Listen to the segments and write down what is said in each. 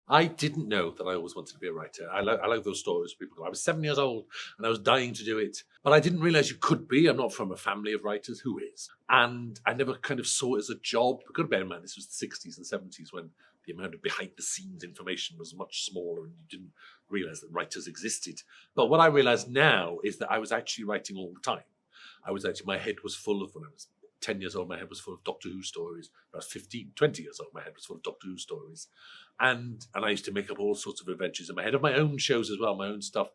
I didn't know that I always wanted to be a writer. I like those stories where people go, I was 7 years old and I was dying to do it. But I didn't realize you could be. I'm not from a family of writers. Who is? And I never kind of saw it as a job. We've got to bear in mind, this was the 60s and 70s when the amount of behind the scenes information was much smaller and you didn't realize that writers existed. But what I realize now is that I was actually writing all the time. My head was full of, when I was 10 years old, my head was full of Doctor Who stories. When I was 15, 20 years old, my head was full of Doctor Who stories. And I used to make up all sorts of adventures in my head, of my own shows as well, my own stuff.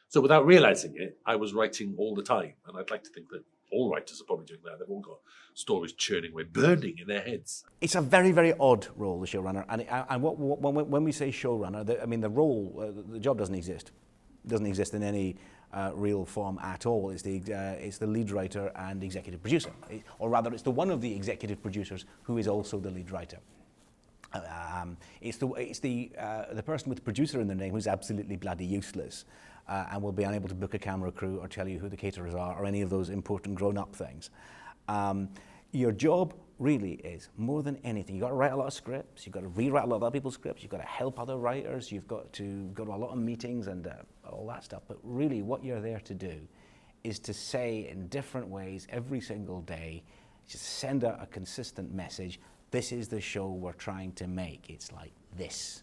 So without realizing it, I was writing all the time. And I'd like to think that all writers are probably doing that. They've all got stories churning away, burning in their heads. It's a very, very odd role, the showrunner. And when we say showrunner, the role, the job doesn't exist. It doesn't exist in any real form at all. It's the lead writer and executive producer, or rather, it's the one of the executive producers who is also the lead writer. It's the person with producer in their name who's absolutely bloody useless and will be unable to book a camera crew or tell you who the caterers are or any of those important grown-up things. Your job really is, more than anything, you've got to write a lot of scripts, you've got to rewrite a lot of other people's scripts, you've got to help other writers, you've got to go to a lot of meetings and all that stuff. But really what you're there to do is to say in different ways every single day, just send out a consistent message. This is the show we're trying to make. It's like this.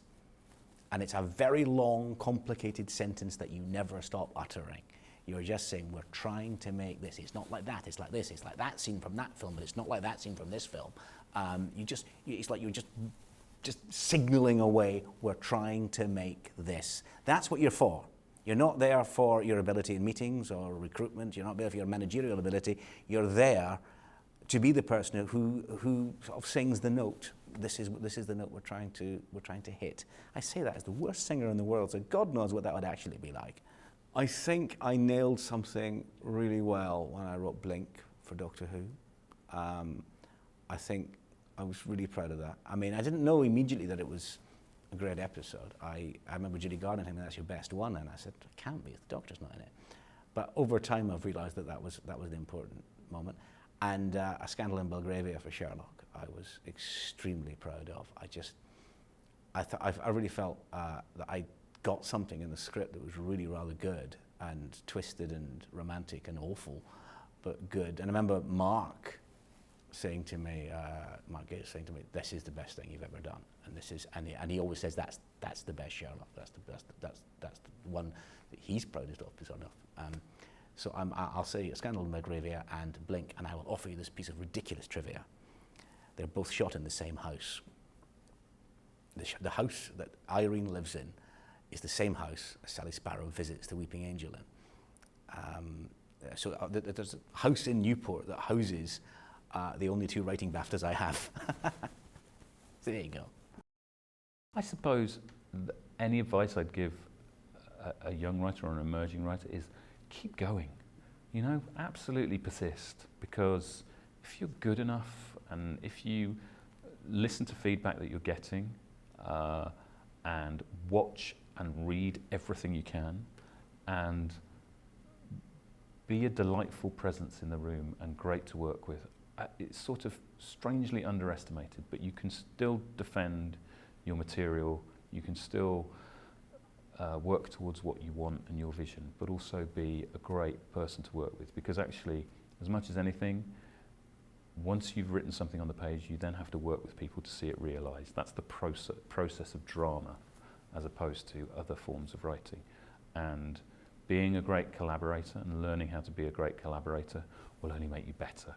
And it's a very long, complicated sentence that you never stop uttering. You're just saying, we're trying to make this. It's not like that, it's like this. It's like that scene from that film, but it's not like that scene from this film. It's like you're just signaling away, we're trying to make this. That's what you're for. You're not there for your ability in meetings or recruitment. You're not there for your managerial ability. You're there to be the person who sort of sings the note. This is the note we're trying to hit. I say that as the worst singer in the world, so God knows what that would actually be like. I think I nailed something really well when I wrote Blink for Doctor Who. I think I was really proud of that. I mean, I didn't know immediately that it was a great episode. I remember Judy Garner telling me, that's your best one, and I said, it can't be, the Doctor's not in it. But over time I've realised that was an important moment. And A Scandal in Belgravia for Sherlock, I was extremely proud of. I really felt that I got something in the script that was really rather good and twisted and romantic and awful, but good. And I remember Mark saying to me, Mark Gates saying to me, "This is the best thing you've ever done," and he always says that's the best Sherlock. That's the one that he's proudest of, sort of. So I'll say A Scandal in Belgravia and Blink, and I will offer you this piece of ridiculous trivia. They're both shot in the same house. The house that Irene lives in is the same house as Sally Sparrow visits the Weeping Angel in. So there's a house in Newport that houses the only 2 writing BAFTAs I have. So there you go. I suppose any advice I'd give a young writer or an emerging writer is keep going. You know, absolutely persist, because if you're good enough and if you listen to feedback that you're getting and watch and read everything you can and be a delightful presence in the room and great to work with. It's sort of strangely underestimated, but you can still defend your material, you can still work towards what you want and your vision, but also be a great person to work with, because actually, as much as anything, once you've written something on the page, you then have to work with people to see it realised. That's the process of drama, as opposed to other forms of writing. And being a great collaborator and learning how to be a great collaborator will only make you better.